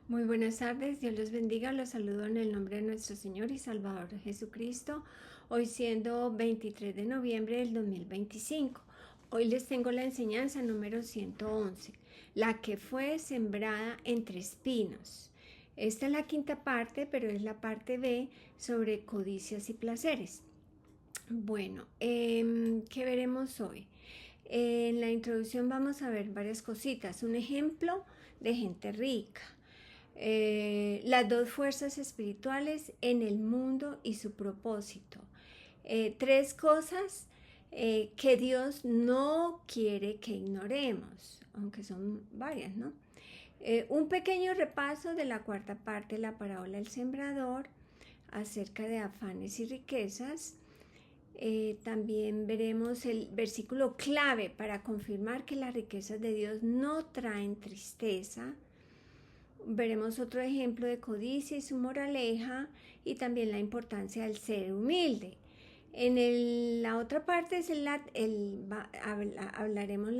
Muy buenas tardes, Dios los bendiga, los saludo en el nombre de nuestro Señor y Salvador Jesucristo, hoy siendo 23 de noviembre del 2025. Hoy les tengo la enseñanza número 111, la que fue sembrada entre espinos. Esta es la quinta parte, pero es la parte B sobre codicias y placeres. Bueno, ¿qué veremos hoy? En la introducción vamos a ver varias cositas. Un ejemplo de gente rica. Las dos fuerzas espirituales en el mundo y su propósito. Tres cosas que Dios no quiere que ignoremos, aunque son varias, ¿no? Un pequeño repaso de la cuarta parte de la parábola del sembrador acerca de afanes y riquezas. También veremos el versículo clave para confirmar que las riquezas de Dios no traen tristeza. Veremos otro ejemplo de codicia y su moraleja, y también la importancia del ser humilde. La otra parte es hablaremos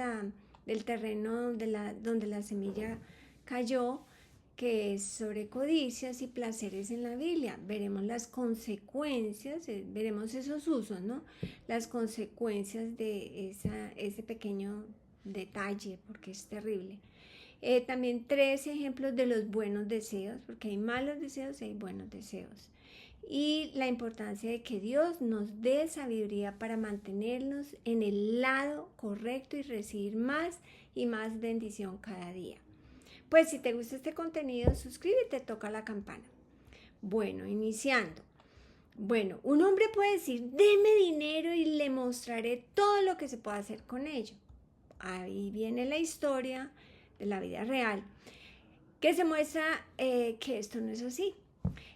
del terreno donde la semilla cayó, que es sobre codicias y placeres en la Biblia. Veremos las consecuencias, veremos esos usos, ¿no? Las consecuencias de ese pequeño detalle, porque es terrible. También tres ejemplos de los buenos deseos, porque hay malos deseos y hay buenos deseos. Y la importancia de que Dios nos dé sabiduría para mantenernos en el lado correcto y recibir más y más bendición cada día. Pues si te gusta este contenido, suscríbete, toca la campana. Bueno, iniciando. Bueno, un hombre puede decir, deme dinero y le mostraré todo lo que se puede hacer con ello. Ahí viene la historia de la vida real, que se muestra que esto no es así.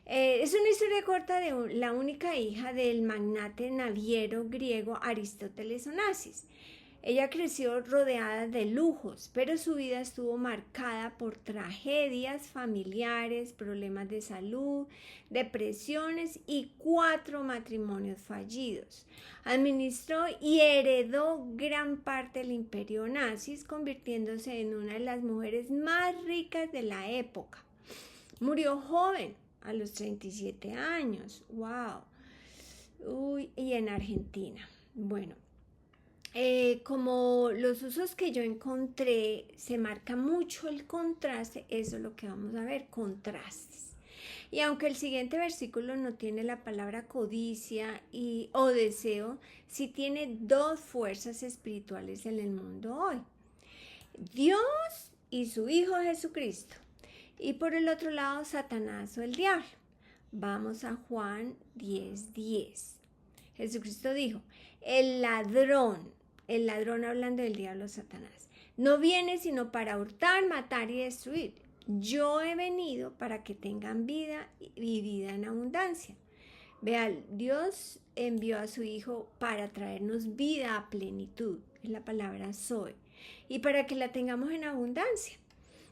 Es una historia corta de la única hija del magnate naviero griego Aristóteles Onassis. Ella creció rodeada de lujos, pero su vida estuvo marcada por tragedias familiares, problemas de salud, depresiones y 4 matrimonios fallidos. Administró y heredó gran parte del imperio nazi, convirtiéndose en una de las mujeres más ricas de la época. Murió joven, a los 37 años. ¡Wow! Uy, y en Argentina. Bueno, como los usos que yo encontré, se marca mucho el contraste, eso es lo que vamos a ver, contrastes. Y aunque el siguiente versículo no tiene la palabra codicia o deseo, sí tiene dos fuerzas espirituales en el mundo hoy. Dios y su Hijo Jesucristo. Y por el otro lado, Satanás o el diablo. Vamos a Juan 10:10. Jesucristo dijo, el ladrón hablando del diablo Satanás, no viene sino para hurtar, matar y destruir. Yo he venido para que tengan vida y vida en abundancia. Vean, Dios envió a su Hijo para traernos vida a plenitud, es la palabra Zoe, y para que la tengamos en abundancia.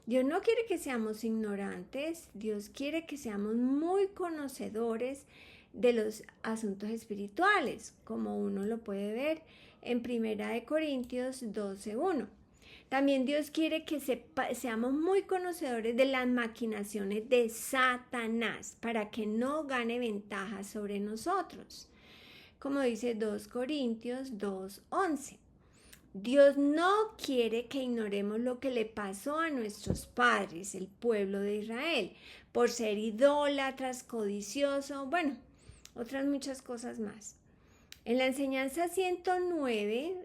Dios no quiere que seamos ignorantes, Dios quiere que seamos muy conocedores de los asuntos espirituales, como uno lo puede ver en 1 Corintios 12:1. También Dios quiere que seamos muy conocedores de las maquinaciones de Satanás para que no gane ventaja sobre nosotros, como dice 2 Corintios 2:11. Dios no quiere que ignoremos lo que le pasó a nuestros padres, el pueblo de Israel, por ser idólatras, codicioso, bueno, otras muchas cosas más. En la enseñanza 109,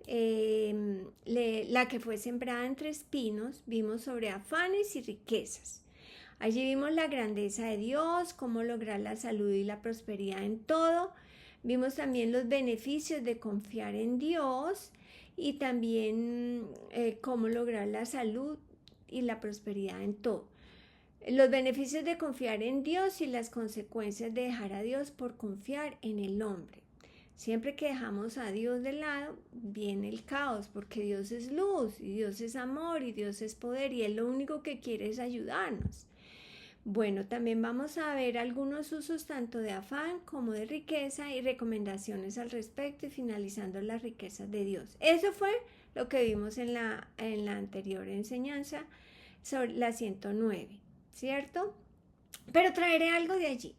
la que fue sembrada entre espinos, vimos sobre afanes y riquezas. Allí vimos la grandeza de Dios, cómo lograr la salud y la prosperidad en todo. Vimos también los beneficios de confiar en Dios y también cómo lograr la salud y la prosperidad en todo. Los beneficios de confiar en Dios y las consecuencias de dejar a Dios por confiar en el hombre. Siempre que dejamos a Dios de lado, viene el caos, porque Dios es luz, y Dios es amor, y Dios es poder, y Él lo único que quiere es ayudarnos. Bueno, también vamos a ver algunos usos tanto de afán como de riqueza y recomendaciones al respecto, y finalizando las riquezas de Dios. Eso fue lo que vimos en la anterior enseñanza sobre la 109. ¿cierto? Pero traeré algo de allí.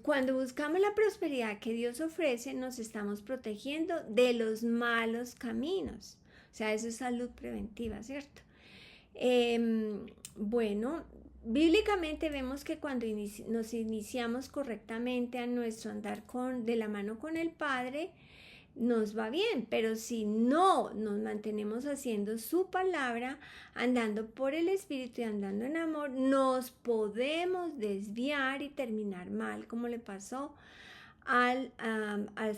Cuando buscamos la prosperidad que Dios ofrece, nos estamos protegiendo de los malos caminos. O sea, eso es salud preventiva, ¿cierto? Bueno, bíblicamente vemos que cuando nos iniciamos correctamente a nuestro andar de la mano con el Padre, nos va bien, pero si no nos mantenemos haciendo su palabra, andando por el Espíritu y andando en amor, nos podemos desviar y terminar mal, como le pasó al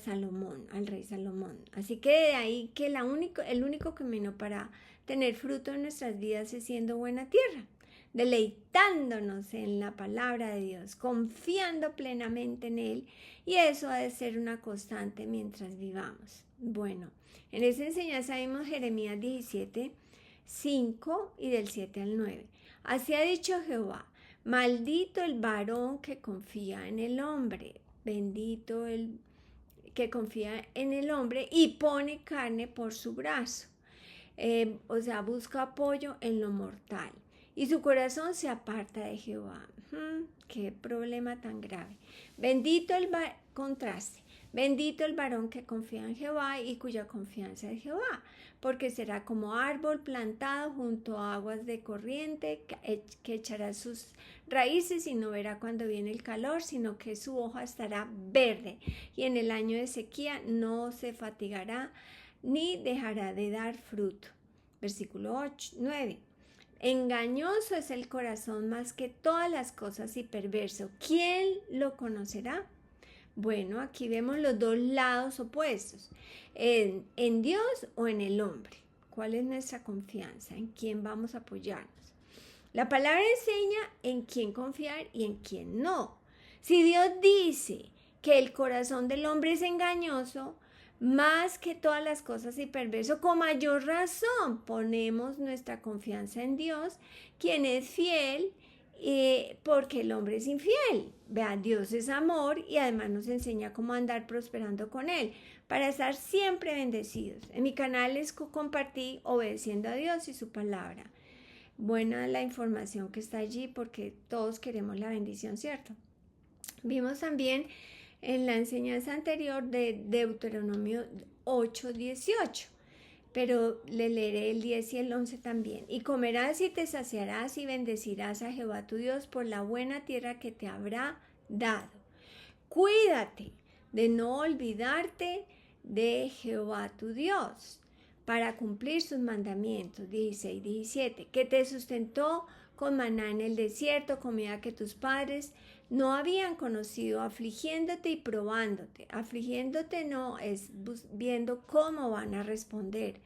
Salomón, al rey Salomón. Así que de ahí que el único camino para tener fruto en nuestras vidas es siendo buena tierra, deleitándonos en la palabra de Dios, confiando plenamente en Él, y eso ha de ser una constante mientras vivamos. Bueno, en esa enseñanza vimos Jeremías 17, 5 y del 7 al 9. Así ha dicho Jehová: maldito el varón que confía en el hombre, bendito el que confía en el hombre y pone carne por su brazo. O sea, busca apoyo en lo mortal y su corazón se aparta de Jehová. Qué problema tan grave. Contraste. Bendito el varón que confía en Jehová y cuya confianza es Jehová, porque será como árbol plantado junto a aguas de corriente, que echará sus raíces y no verá cuando viene el calor, sino que su hoja estará verde, y en el año de sequía no se fatigará ni dejará de dar fruto. Versículo 9. Engañoso es el corazón más que todas las cosas y perverso. ¿Quién lo conocerá? Bueno, aquí vemos los dos lados opuestos, en Dios o en el hombre. ¿Cuál es nuestra confianza? ¿En quién vamos a apoyarnos? La palabra enseña en quién confiar y en quién no. Si Dios dice que el corazón del hombre es engañoso, más que todas las cosas y perverso, con mayor razón ponemos nuestra confianza en Dios, quien es fiel, porque el hombre es infiel. Vean, Dios es amor y además nos enseña cómo andar prosperando con Él, para estar siempre bendecidos. En mi canal les compartí obedeciendo a Dios y su palabra. Buena la información que está allí, porque todos queremos la bendición, ¿cierto? Vimos también en la enseñanza anterior de Deuteronomio 8:18, pero le leeré el 10 y el 11 también. Y comerás y te saciarás y bendecirás a Jehová tu Dios por la buena tierra que te habrá dado. Cuídate de no olvidarte de Jehová tu Dios, para cumplir sus mandamientos. 16, 17, que te sustentó con maná en el desierto, comida que tus padres no habían conocido, afligiéndote y probándote. Afligiéndote no es viendo cómo van a responder,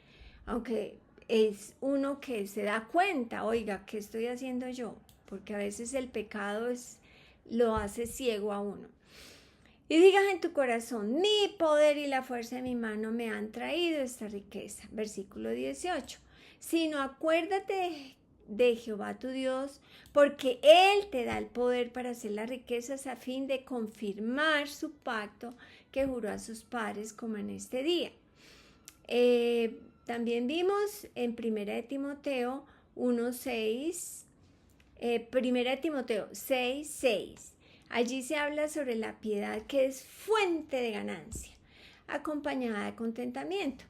aunque es uno que se da cuenta, oiga, ¿qué estoy haciendo yo? Porque a veces el pecado lo hace ciego a uno. Y digas en tu corazón: mi poder y la fuerza de mi mano me han traído esta riqueza. Versículo 18. Sino acuérdate de Jehová tu Dios, porque Él te da el poder para hacer las riquezas, a fin de confirmar su pacto que juró a sus padres, como en este día. También vimos en 1 Timoteo 1:6, 1 Timoteo 6:6. Allí se habla sobre la piedad, que es fuente de ganancia, acompañada de contentamiento.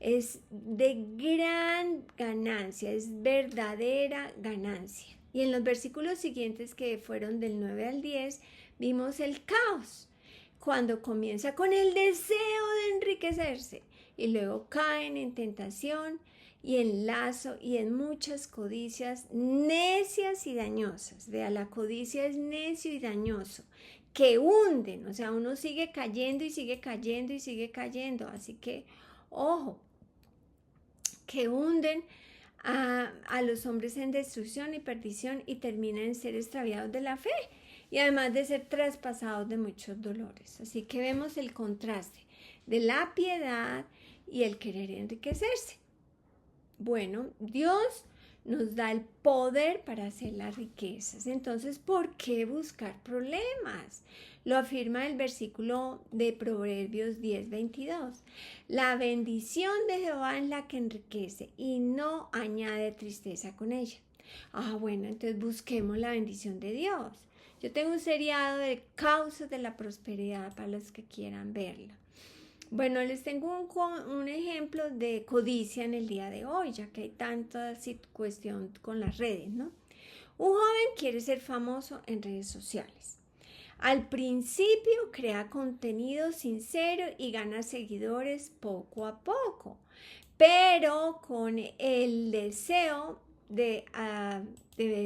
Es de gran ganancia, es verdadera ganancia. Y en los versículos siguientes, que fueron del 9 al 10, vimos el caos, cuando comienza con el deseo de enriquecerse y luego caen en tentación y en lazo y en muchas codicias necias y dañosas. Vea, la codicia es necio y dañoso, que hunden, o sea, uno sigue cayendo y sigue cayendo y sigue cayendo. Así que, ojo, que hunden a los hombres en destrucción y perdición, y terminan en ser extraviados de la fe, y además de ser traspasados de muchos dolores. Así que vemos el contraste de la piedad y el querer enriquecerse. Bueno, Dios nos da el poder para hacer las riquezas. Entonces, ¿por qué buscar problemas? Lo afirma el versículo de Proverbios 10:22. La bendición de Jehová es la que enriquece y no añade tristeza con ella. Bueno, entonces busquemos la bendición de Dios. Yo tengo un seriado de causas de la prosperidad para los que quieran verla. Bueno, les tengo un ejemplo de codicia en el día de hoy, ya que hay tanta cuestión con las redes, ¿no? Un joven quiere ser famoso en redes sociales. Al principio crea contenido sincero y gana seguidores poco a poco, pero con el deseo de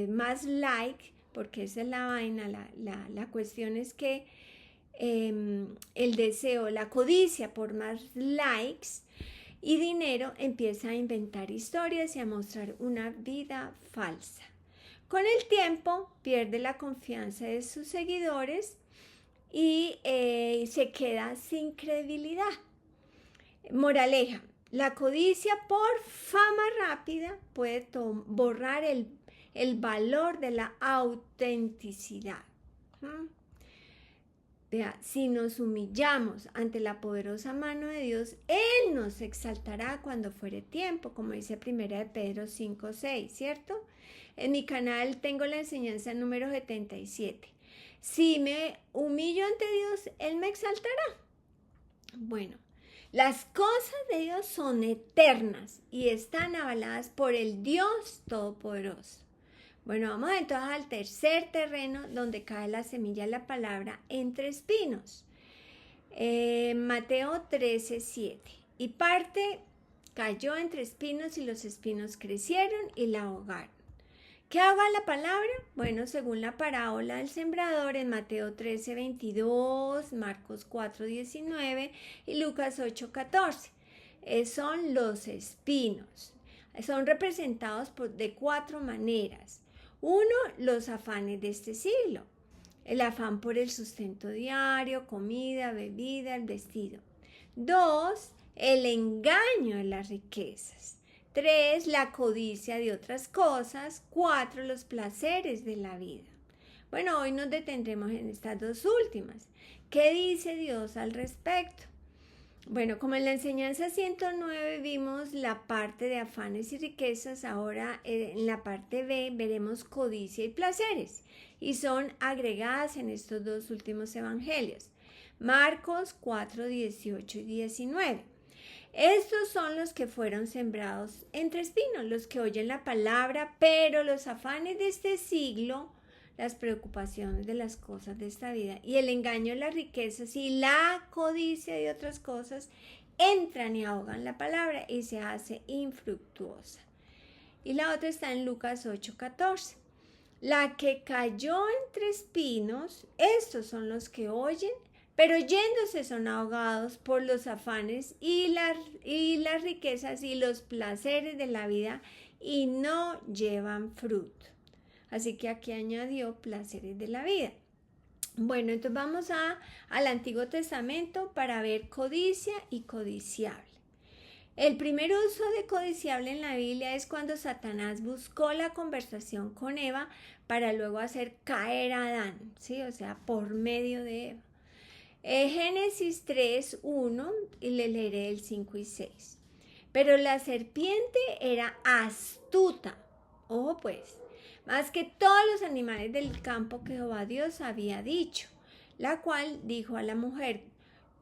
más like, porque esa es la vaina, la cuestión es que el deseo, la codicia por más likes y dinero empieza a inventar historias y a mostrar una vida falsa. Con el tiempo pierde la confianza de sus seguidores y se queda sin credibilidad. Moraleja, la codicia por fama rápida puede borrar el valor de la autenticidad. Vea, si nos humillamos ante la poderosa mano de Dios, Él nos exaltará cuando fuere tiempo, como dice 1 de Pedro 5:6, ¿cierto? En mi canal tengo la enseñanza número 77. Si me humillo ante Dios, Él me exaltará. Bueno, las cosas de Dios son eternas y están avaladas por el Dios Todopoderoso. Bueno, vamos entonces al tercer terreno donde cae la semilla de la palabra entre espinos. Mateo 13:7. Y parte cayó entre espinos y los espinos crecieron y la ahogaron. ¿Qué haga la palabra? Bueno, según la parábola del sembrador en Mateo 13:22, Marcos 4:19 y Lucas 8:14. Son los espinos. Son representados de 4 maneras. 1, los afanes de este siglo. El afán por el sustento diario, comida, bebida, el vestido. 2, el engaño de las riquezas. 3, la codicia de otras cosas. 4, los placeres de la vida. Bueno, hoy nos detendremos en estas 2 últimas. ¿Qué dice Dios al respecto? Bueno, como en la enseñanza 109 vimos la parte de afanes y riquezas, ahora en la parte B veremos codicia y placeres, y son agregadas en estos 2 últimos evangelios, Marcos 4, 18 y 19. Estos son los que fueron sembrados entre espinos, los que oyen la palabra, pero los afanes de este siglo, las preocupaciones de las cosas de esta vida y el engaño de las riquezas y la codicia de otras cosas entran y ahogan la palabra y se hace infructuosa. Y la otra está en Lucas 8:14. La que cayó entre espinos, estos son los que oyen, pero yéndose son ahogados por los afanes y las riquezas y los placeres de la vida y no llevan fruto. Así que aquí añadió placeres de la vida. Bueno, entonces vamos al Antiguo Testamento para ver codicia y codiciable. El primer uso de codiciable en la Biblia es cuando Satanás buscó la conversación con Eva para luego hacer caer a Adán, ¿sí? O sea, por medio de Eva. Génesis 3:1 y le leeré el 5 y 6. Pero la serpiente era astuta. Ojo pues. Más que todos los animales del campo que Jehová Dios había dicho, la cual dijo a la mujer,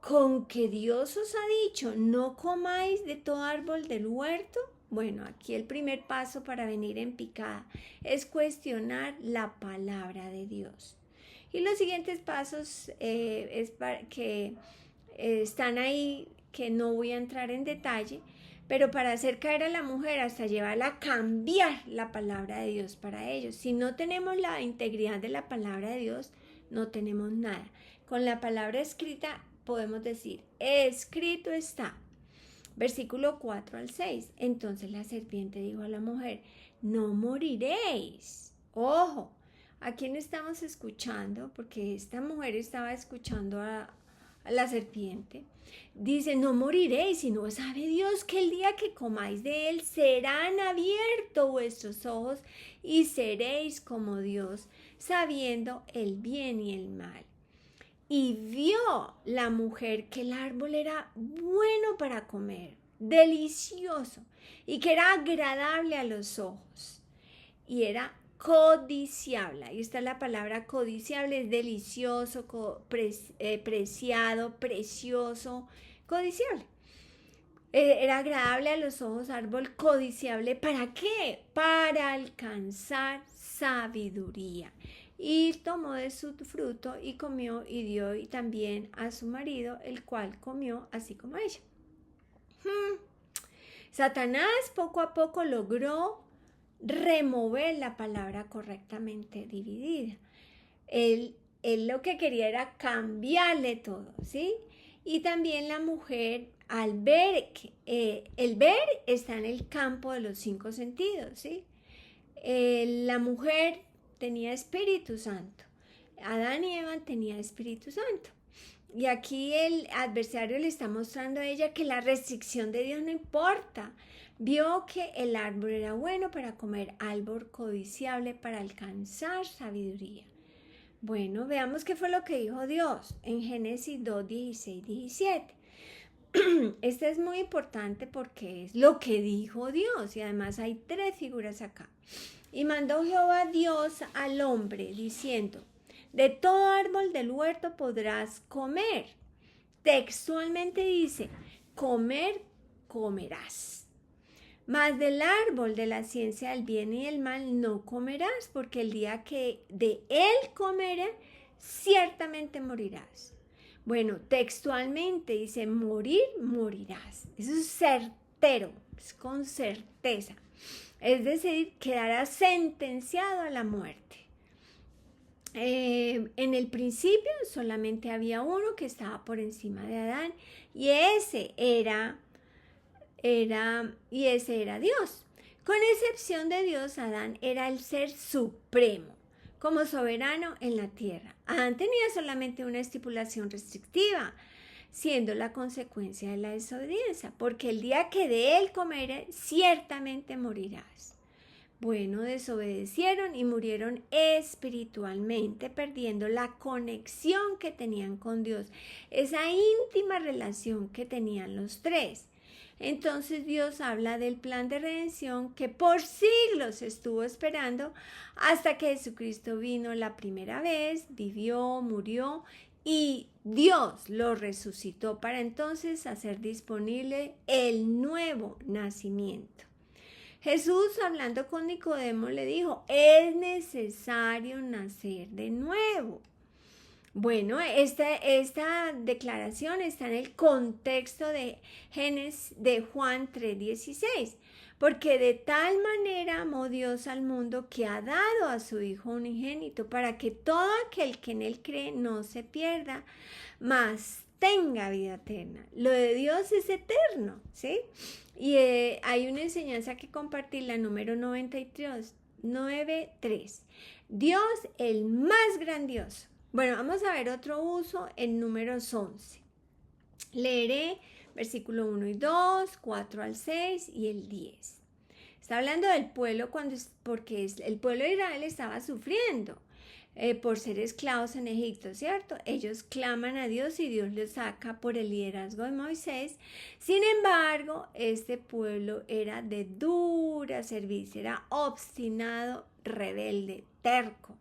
¿con que Dios os ha dicho, no comáis de todo árbol del huerto? Bueno, aquí el primer paso para venir en picada es cuestionar la palabra de Dios. Y los siguientes pasos están ahí, que no voy a entrar en detalle, pero para hacer caer a la mujer hasta llevarla a cambiar la palabra de Dios para ellos. Si no tenemos la integridad de la palabra de Dios, no tenemos nada. Con la palabra escrita podemos decir, escrito está. Versículo 4 al 6. Entonces la serpiente dijo a la mujer, no moriréis. Ojo, ¿a quién estamos escuchando? Porque esta mujer estaba escuchando a la serpiente. Dice, no moriréis, sino sabe Dios que el día que comáis de él serán abiertos vuestros ojos y seréis como Dios, sabiendo el bien y el mal. Y vio la mujer que el árbol era bueno para comer, delicioso, y que era agradable a los ojos, y era codiciable. Ahí está la palabra codiciable, es delicioso, preciado, precioso, codiciable. Era agradable a los ojos, árbol codiciable. ¿Para qué? Para alcanzar sabiduría. Y tomó de su fruto y comió y dio y también a su marido, el cual comió así como ella. Satanás poco a poco logró remover la palabra correctamente dividida. Él lo que quería era cambiarle todo, ¿sí? Y también la mujer, al ver, el ver está en el campo de los 5 sentidos, ¿sí? La mujer tenía Espíritu Santo. Adán y Eva tenían Espíritu Santo. Y aquí el adversario le está mostrando a ella que la restricción de Dios no importa. Vio que el árbol era bueno para comer, árbol codiciable para alcanzar sabiduría. Bueno, veamos qué fue lo que dijo Dios en Génesis 2, 16, 17. Este es muy importante porque es lo que dijo Dios y además hay 3 figuras acá. Y mandó Jehová Dios al hombre diciendo: de todo árbol del huerto podrás comer. Textualmente dice: comer, comerás. Mas del árbol de la ciencia del bien y del mal no comerás, porque el día que de él comeres, ciertamente morirás. Bueno, textualmente dice: morir, morirás. Eso es certero, es con certeza. Es decir, quedarás sentenciado a la muerte. En el principio solamente había uno que estaba por encima de Adán y ese era Dios. Con excepción de Dios, Adán era el ser supremo, como soberano en la tierra. Adán tenía solamente una estipulación restrictiva, siendo la consecuencia de la desobediencia, porque el día que de él comeres, ciertamente morirás. Bueno, desobedecieron y murieron espiritualmente, perdiendo la conexión que tenían con Dios, esa íntima relación que tenían los 3. Entonces Dios habla del plan de redención que por siglos estuvo esperando hasta que Jesucristo vino la primera vez, vivió, murió y Dios lo resucitó para entonces hacer disponible el nuevo nacimiento. Jesús, hablando con Nicodemo, le dijo: es necesario nacer de nuevo. Bueno, esta declaración está en el contexto de Juan 3:16, porque de tal manera amó Dios al mundo que ha dado a su Hijo unigénito, para que todo aquel que en él cree no se pierda, mas tenga vida eterna. Lo de Dios es eterno, ¿sí? Y hay una enseñanza que compartir, la número 93. Dios el más grandioso. Bueno, vamos a ver otro uso en números 11. Leeré versículo 1 y 2, 4 al 6 y el 10. Está hablando del pueblo porque el pueblo de Israel estaba sufriendo por ser esclavos en Egipto, ¿cierto? Ellos claman a Dios y Dios los saca por el liderazgo de Moisés. Sin embargo, este pueblo era de dura servicio, era obstinado, rebelde, terco,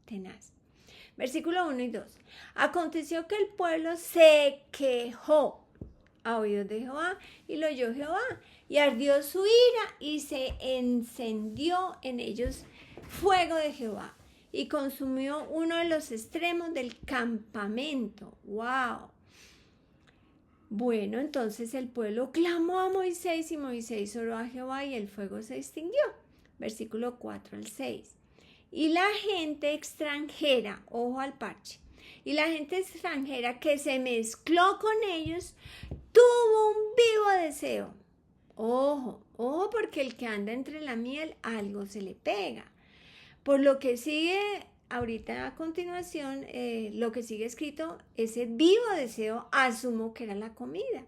tenaz. Versículo 1 y 2. Aconteció que el pueblo se quejó a oídos de Jehová y lo oyó Jehová y ardió su ira y se encendió en ellos fuego de Jehová y consumió uno de los extremos del campamento. ¡Wow! Bueno, entonces el pueblo clamó a Moisés y Moisés oró a Jehová y el fuego se extinguió. Versículo 4 al 6. Y la gente extranjera, ojo al parche, y la gente extranjera que se mezcló con ellos tuvo un vivo deseo. Ojo porque el que anda entre la miel algo se le pega. Por lo que sigue ahorita a continuación, lo que sigue escrito, ese vivo deseo, asumo que era la comida.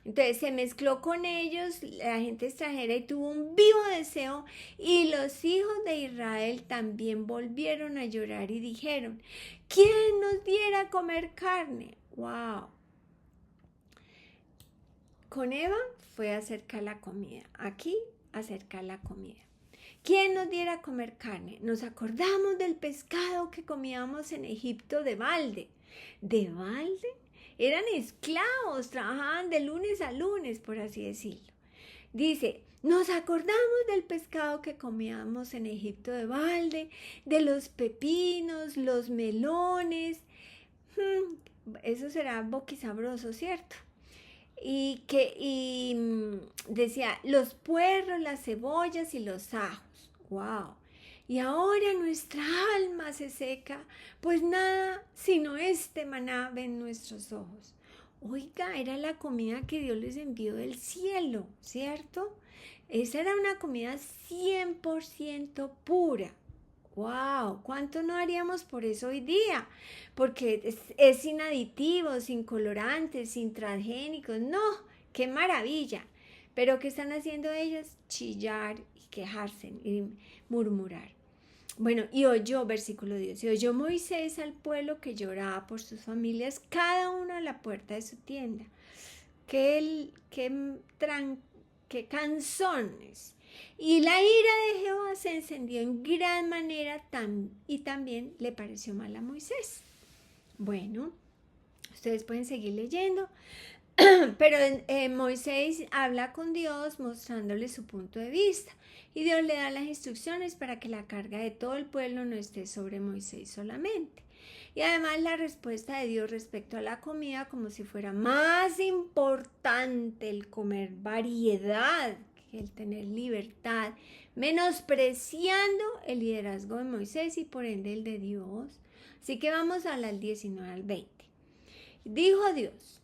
Entonces se mezcló con ellos la gente extranjera y tuvo un vivo deseo, y los hijos de Israel también volvieron a llorar y dijeron: ¿quién nos diera a comer carne? ¡Wow! Con Eva fue acercar la comida, aquí acercar la comida. ¿quién nos diera a comer carne? Nos acordamos del pescado que comíamos en Egipto de balde. ¿De balde? Eran esclavos, trabajaban de lunes a lunes, por así decirlo. Dice, nos acordamos del pescado que comíamos en Egipto de balde, de los pepinos, los melones. Eso será boquisabroso, ¿cierto? Decía, los puerros, las cebollas y los ajos. ¡Wow! Y ahora nuestra alma se seca, pues nada sino este maná ven nuestros ojos. Oiga, era la comida que Dios les envió del cielo, ¿cierto? Esa era una comida 100% pura. ¡Wow! ¿Cuánto no haríamos por eso hoy día? Porque es sin aditivos, sin colorantes, sin transgénicos. ¡No! ¡Qué maravilla! Pero ¿qué están haciendo ellas? Chillar y quejarse y murmurar. Bueno, y oyó, versículo 10, y oyó Moisés al pueblo que lloraba por sus familias, cada uno a la puerta de su tienda. ¡Qué canzones! Y la ira de Jehová se encendió en gran manera y también le pareció mal a Moisés. Bueno, ustedes pueden seguir leyendo, pero Moisés habla con Dios mostrándole su punto de vista y Dios le da las instrucciones para que la carga de todo el pueblo no esté sobre Moisés solamente. Y además la respuesta de Dios respecto a la comida como si fuera más importante el comer variedad que el tener libertad, menospreciando el liderazgo de Moisés y por ende el de Dios. Así que vamos a las 19 al 20. Dijo Dios,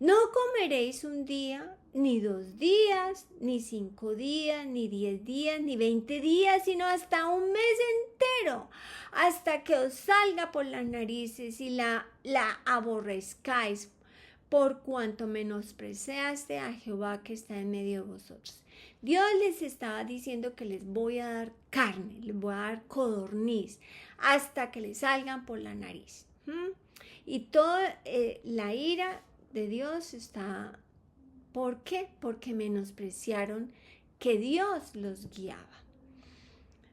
no comeréis un día, ni 2 días, ni 5 días, ni 10 días, ni 20 días, sino hasta un mes entero, hasta que os salga por las narices y la aborrezcáis, por cuanto menospreciaste a Jehová que está en medio de vosotros. Dios les estaba diciendo que les voy a dar carne, les voy a dar codorniz, hasta que les salgan por la nariz. Y toda la ira de Dios está... ¿Por qué? Porque menospreciaron que Dios los guiaba.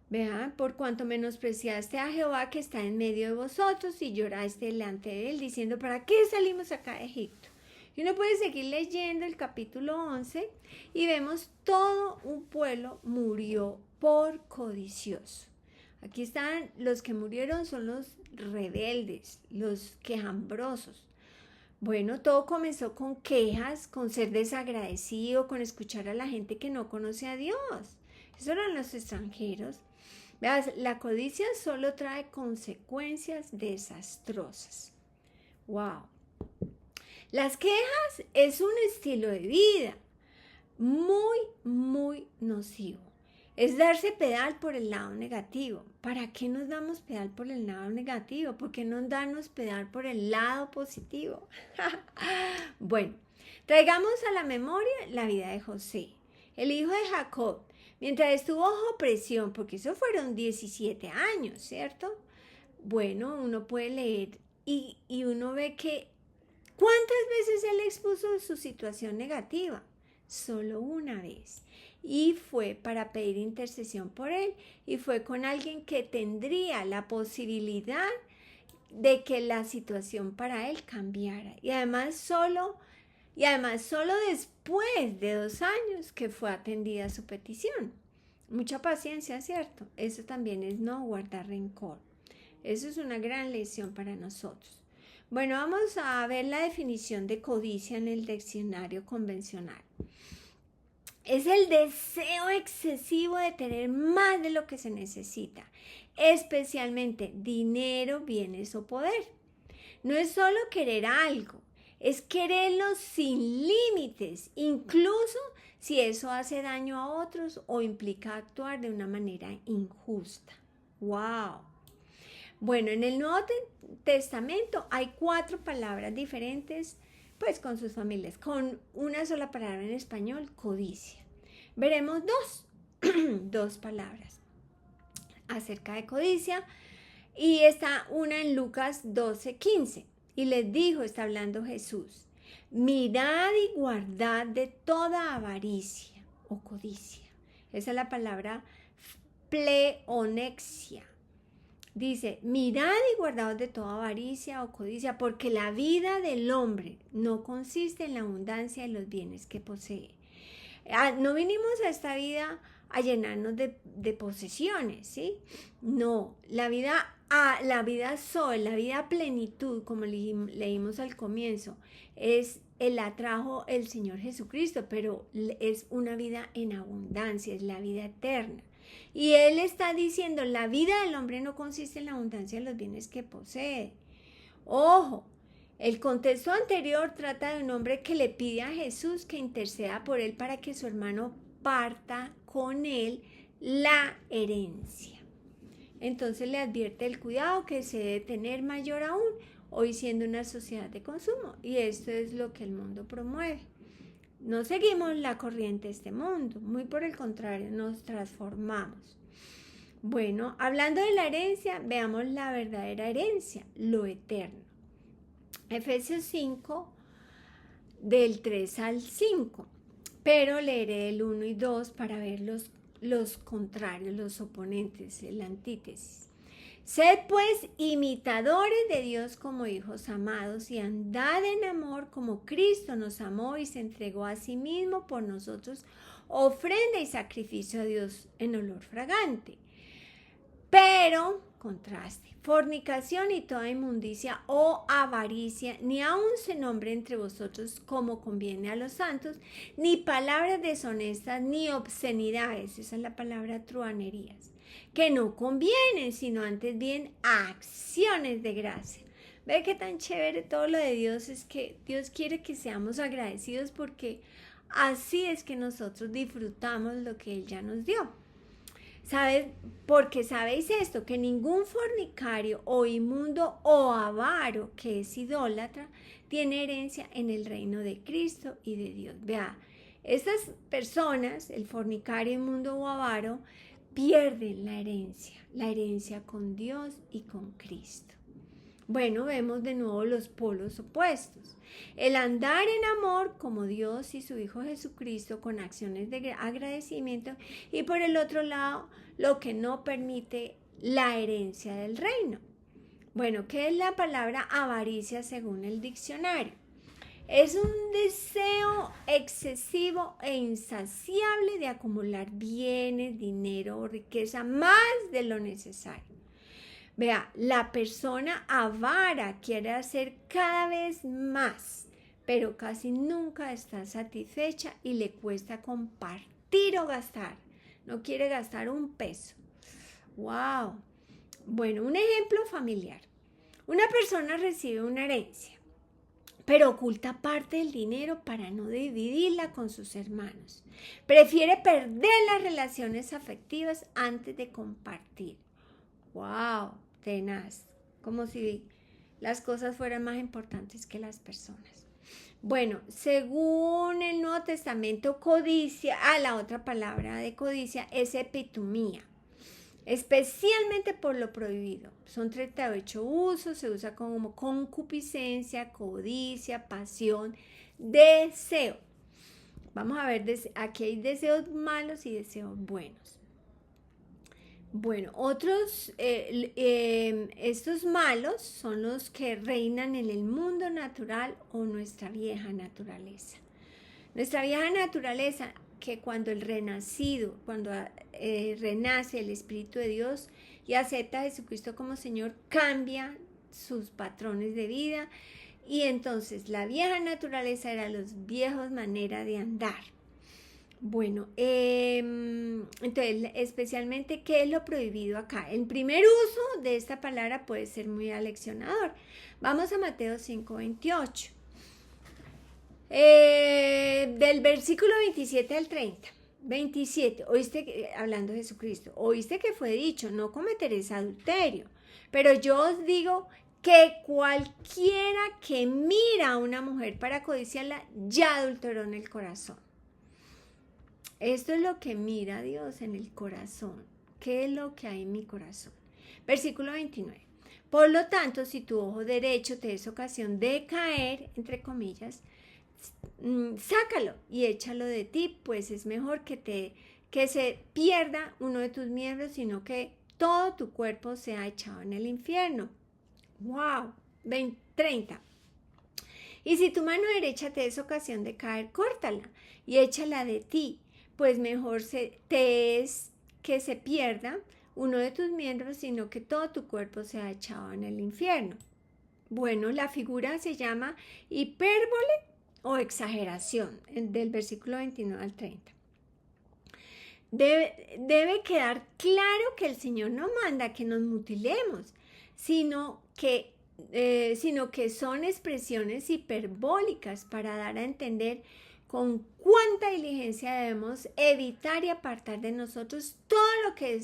Vean, por cuanto menospreciaste a Jehová que está en medio de vosotros y lloraste delante de él diciendo, ¿para qué salimos acá de Egipto? Y uno puede seguir leyendo el capítulo 11 y vemos todo un pueblo murió por codicioso. Aquí están los que murieron, son los rebeldes, los quejambrosos. Bueno, todo comenzó con quejas, con ser desagradecido, con escuchar a la gente que no conoce a Dios. Esos eran los extranjeros. Veas, la codicia solo trae consecuencias desastrosas. ¡Wow! Las quejas es un estilo de vida muy, muy nocivo. Es darse pedal por el lado negativo. ¿Para qué nos damos pedal por el lado negativo? ¿Por qué no darnos pedal por el lado positivo? Bueno, traigamos a la memoria la vida de José, el hijo de Jacob, mientras estuvo bajo presión, porque eso fueron 17 años, ¿cierto? Bueno, uno puede leer y uno ve que ¿cuántas veces él expuso su situación negativa? Solo una vez. Y fue para pedir intercesión por él. Y fue con alguien que tendría la posibilidad de que la situación para él cambiara. Y además solo después de 2 años que fue atendida su petición. Mucha paciencia, ¿cierto? Eso también es no guardar rencor. Eso es una gran lección para nosotros. Bueno, vamos a ver la definición de codicia en el diccionario convencional. Es el deseo excesivo de tener más de lo que se necesita, especialmente dinero, bienes o poder. No es solo querer algo, es quererlo sin límites, incluso si eso hace daño a otros o implica actuar de una manera injusta. ¡Wow! Bueno, en el Nuevo Testamento hay 4 palabras diferentes, pues con sus familias, con una sola palabra en español, codicia. Veremos 2 palabras acerca de codicia y está una en Lucas 12:15 y les dijo, está hablando Jesús, mirad y guardad de toda avaricia o codicia. Esa es la palabra pleonexia. Dice, mirad y guardaos de toda avaricia o codicia, porque la vida del hombre no consiste en la abundancia de los bienes que posee. No vinimos a esta vida a llenarnos de posesiones, ¿sí? No, la vida soy, la vida plenitud, como leímos al comienzo, la trajo el Señor Jesucristo, pero es una vida en abundancia, es la vida eterna. Y Él está diciendo, la vida del hombre no consiste en la abundancia de los bienes que posee. Ojo, el contexto anterior trata de un hombre que le pide a Jesús que interceda por él para que su hermano parta con él la herencia. Entonces le advierte el cuidado que se debe tener mayor aún, hoy siendo una sociedad de consumo. Y esto es lo que el mundo promueve. No seguimos la corriente de este mundo, muy por el contrario, nos transformamos. Bueno, hablando de la herencia, veamos la verdadera herencia, lo eterno. Efesios 5, del 3 al 5, pero leeré el 1 y 2 para ver los contrarios, los oponentes, la antítesis. Sed pues imitadores de Dios como hijos amados y andad en amor como Cristo nos amó y se entregó a sí mismo por nosotros, ofrenda y sacrificio a Dios en olor fragante. Pero, contraste, fornicación y toda inmundicia o avaricia, ni aun se nombre entre vosotros como conviene a los santos, ni palabras deshonestas, ni obscenidades, esa es la palabra truhanerías, que no convienen, sino antes bien acciones de gracia. ¿Ve qué tan chévere todo lo de Dios? Es que Dios quiere que seamos agradecidos porque así es que nosotros disfrutamos lo que Él ya nos dio. ¿Sabes? Porque sabéis esto, que ningún fornicario o inmundo o avaro que es idólatra tiene herencia en el reino de Cristo y de Dios. Vea, estas personas, el fornicario, inmundo o avaro, pierden la herencia con Dios y con Cristo. Bueno, vemos de nuevo los polos opuestos. El andar en amor como Dios y su Hijo Jesucristo con acciones de agradecimiento, y por el otro lado, lo que no permite la herencia del reino. Bueno, ¿qué es la palabra avaricia según el diccionario? Es un deseo excesivo e insaciable de acumular bienes, dinero o riqueza más de lo necesario. Vea, la persona avara quiere hacer cada vez más, pero casi nunca está satisfecha y le cuesta compartir o gastar. No quiere gastar un peso. ¡Wow! Bueno, un ejemplo familiar. Una persona recibe una herencia, pero oculta parte del dinero para no dividirla con sus hermanos. Prefiere perder las relaciones afectivas antes de compartir. ¡Wow! Tenaz, como si las cosas fueran más importantes que las personas. Bueno, según el Nuevo Testamento, codicia, la otra palabra de codicia es epitumía, especialmente por lo prohibido. Son 38 usos, se usa como concupiscencia, codicia, pasión, deseo. Vamos a ver, aquí hay deseos malos y deseos buenos. Bueno, estos malos son los que reinan en el mundo natural o nuestra vieja naturaleza. Nuestra vieja naturaleza, que cuando renace el Espíritu de Dios y acepta a Jesucristo como Señor, cambia sus patrones de vida, y entonces la vieja naturaleza era las viejas maneras de andar. Bueno, entonces, especialmente, ¿qué es lo prohibido acá? El primer uso de esta palabra puede ser muy aleccionador. Vamos a Mateo 5:28. Del versículo 27 al 30. 27, hablando de Jesucristo, oíste que fue dicho, no cometeréis adulterio. Pero yo os digo que cualquiera que mira a una mujer para codiciarla, ya adulteró en el corazón. Esto es lo que mira Dios en el corazón. ¿Qué es lo que hay en mi corazón? Versículo 29. Por lo tanto, si tu ojo derecho te es ocasión de caer, entre comillas, sácalo y échalo de ti, pues es mejor que te que se pierda uno de tus miembros, sino que todo tu cuerpo sea echado en el infierno. ¡Wow! 30. Y si tu mano derecha te es ocasión de caer, córtala y échala de ti, pues mejor te es que se pierda uno de tus miembros, sino que todo tu cuerpo sea echado en el infierno. Bueno, la figura se llama hipérbole o exageración, del versículo 29 al 30. Debe quedar claro que el Señor no manda que nos mutilemos, sino que son expresiones hiperbólicas para dar a entender con cuánta diligencia debemos evitar y apartar de nosotros todo lo que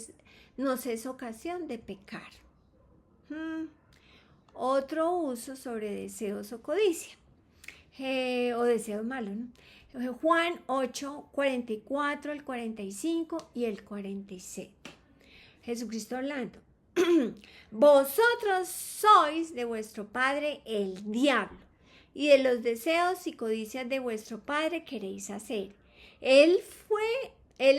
nos es ocasión de pecar. Otro uso sobre deseos o codicia, o deseos malos, ¿no? Juan 8, 44, el 45 y el 47. Jesucristo hablando. Vosotros sois de vuestro padre el diablo, y de los deseos y codicias de vuestro padre queréis hacer. Él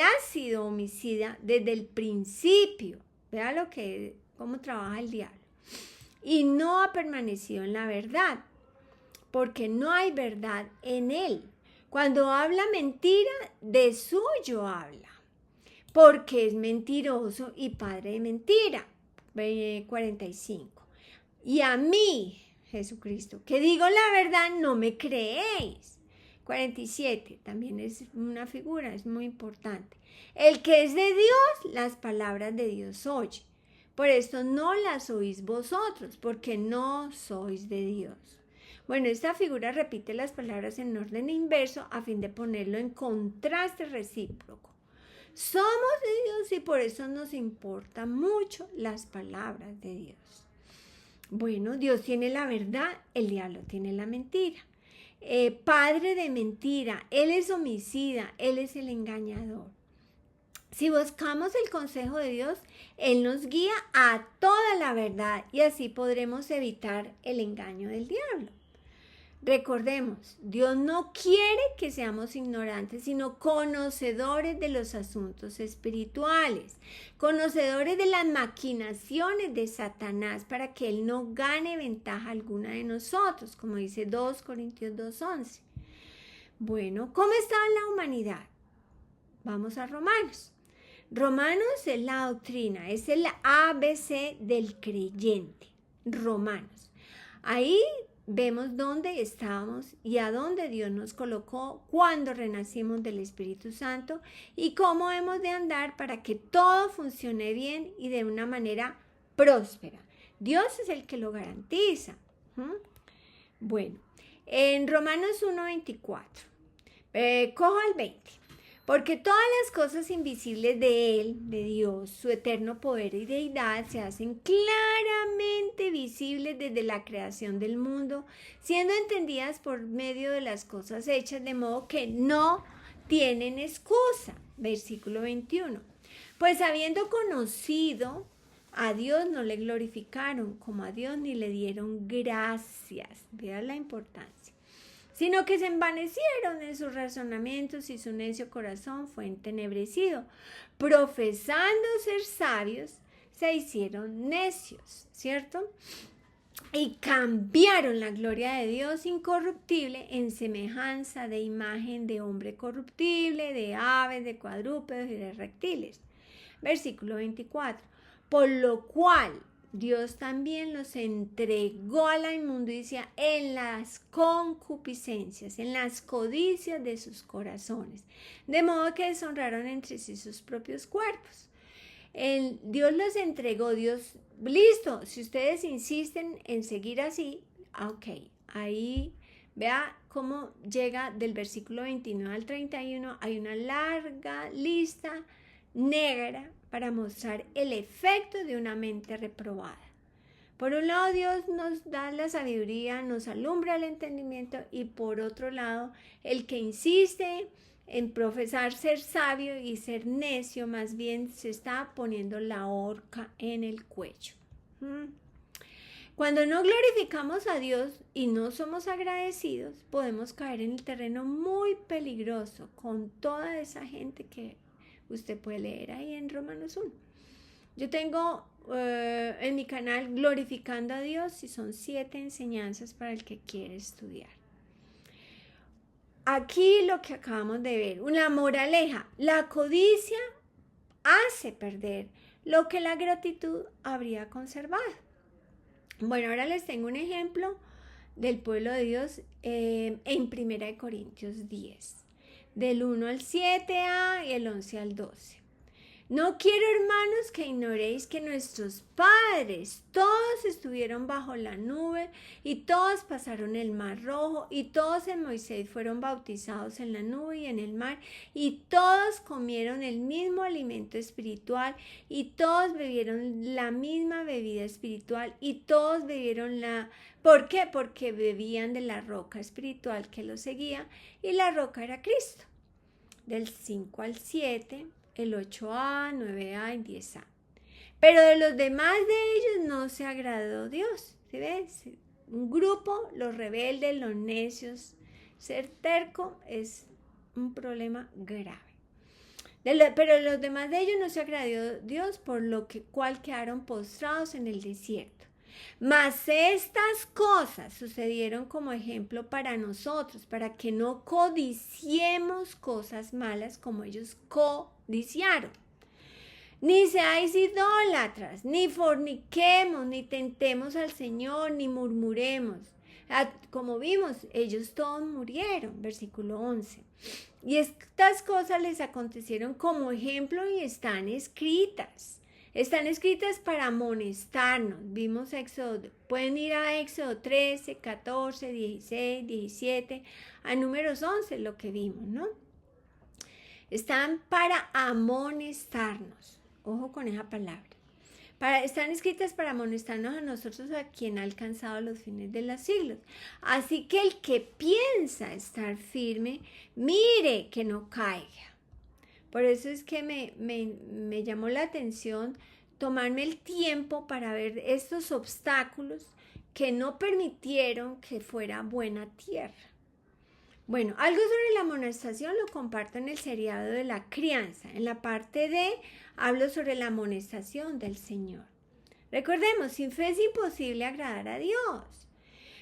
ha sido homicida desde el principio. Vea cómo trabaja el diablo. Y no ha permanecido en la verdad, porque no hay verdad en él. Cuando habla mentira, de suyo habla, porque es mentiroso y padre de mentira. 45. Y a mí, Jesucristo, que digo la verdad, no me creéis. 47, también es una figura, es muy importante. El que es de Dios, las palabras de Dios oye. Por esto no las oís vosotros, porque no sois de Dios. Bueno, esta figura repite las palabras en orden inverso a fin de ponerlo en contraste recíproco. Somos de Dios y por eso nos importan mucho las palabras de Dios. Bueno, Dios tiene la verdad, el diablo tiene la mentira. Padre de mentira, Él es homicida, Él es el engañador. Si buscamos el consejo de Dios, Él nos guía a toda la verdad y así podremos evitar el engaño del diablo. Recordemos, Dios no quiere que seamos ignorantes, sino conocedores de los asuntos espirituales, conocedores de las maquinaciones de Satanás para que Él no gane ventaja alguna de nosotros, como dice 2 Corintios 2:11. Bueno, ¿cómo está la humanidad? Vamos a Romanos. Romanos es la doctrina, es el ABC del creyente. Romanos. Ahí vemos dónde estábamos y a dónde Dios nos colocó cuando renacimos del Espíritu Santo y cómo hemos de andar para que todo funcione bien y de una manera próspera. Dios es el que lo garantiza. Bueno, en Romanos 1:24, cojo el 20. Porque todas las cosas invisibles de Él, de Dios, su eterno poder y deidad, se hacen claramente visibles desde la creación del mundo, siendo entendidas por medio de las cosas hechas, de modo que no tienen excusa. Versículo 21. Pues habiendo conocido a Dios, no le glorificaron como a Dios ni le dieron gracias. Vean la importancia. Sino que se envanecieron en sus razonamientos y su necio corazón fue entenebrecido. Profesando ser sabios, se hicieron necios, ¿cierto? Y cambiaron la gloria de Dios incorruptible en semejanza de imagen de hombre corruptible, de aves, de cuadrúpedos y de reptiles. Versículo 24. Por lo cual Dios también los entregó a la inmundicia en las concupiscencias, en las codicias de sus corazones, de modo que deshonraron entre sí sus propios cuerpos. Dios los entregó, Dios, listo, si ustedes insisten en seguir así, ok, ahí vea cómo llega del versículo 29 al 31, hay una larga lista negra para mostrar el efecto de una mente reprobada. Por un lado, Dios nos da la sabiduría, nos alumbra el entendimiento, y por otro lado, el que insiste en profesar ser sabio y ser necio, más bien se está poniendo la horca en el cuello. Cuando no glorificamos a Dios y no somos agradecidos, podemos caer en el terreno muy peligroso con toda esa gente que Usted puede leer ahí en Romanos 1. Yo tengo en mi canal Glorificando a Dios y son 7 enseñanzas para el que quiere estudiar. Aquí lo que acabamos de ver, una moraleja, la codicia hace perder lo que la gratitud habría conservado. Bueno, ahora les tengo un ejemplo del pueblo de Dios en 1 Corintios 10, del 1 al 7a y el 11 al 12. No quiero, hermanos, que ignoréis que nuestros padres todos estuvieron bajo la nube y todos pasaron el mar rojo y todos en Moisés fueron bautizados en la nube y en el mar y todos comieron el mismo alimento espiritual y todos bebieron la misma bebida espiritual y todos bebieron ¿Por qué? Porque bebían de la roca espiritual que los seguía y la roca era Cristo. Del 5 al 7... el 8a, 9a y 10a. Pero de los demás de ellos no se agradó Dios. ¿Sí ves? Un grupo, los rebeldes, los necios. Ser terco es un problema grave. Pero de los demás de ellos no se agradó Dios, por lo cual quedaron postrados en el desierto. Mas estas cosas sucedieron como ejemplo para nosotros, para que no codiciemos cosas malas como ellos codiciaron. Ni seáis idólatras, ni forniquemos, ni tentemos al Señor, ni murmuremos. Como vimos, ellos todos murieron, versículo 11. Y estas cosas les acontecieron como ejemplo y están escritas. Están escritas para amonestarnos. Vimos Éxodo. Pueden ir a Éxodo 13, 14, 16, 17, a Números 11, lo que vimos, ¿no? Están para amonestarnos. Ojo con esa palabra. Están escritas para amonestarnos a nosotros, a quien ha alcanzado los fines de los siglos. Así que el que piensa estar firme, mire que no caiga. Por eso es que me llamó la atención tomarme el tiempo para ver estos obstáculos que no permitieron que fuera buena tierra. Bueno, algo sobre la amonestación lo comparto en el seriado de la crianza. En la parte D hablo sobre la amonestación del Señor. Recordemos, sin fe es imposible agradar a Dios.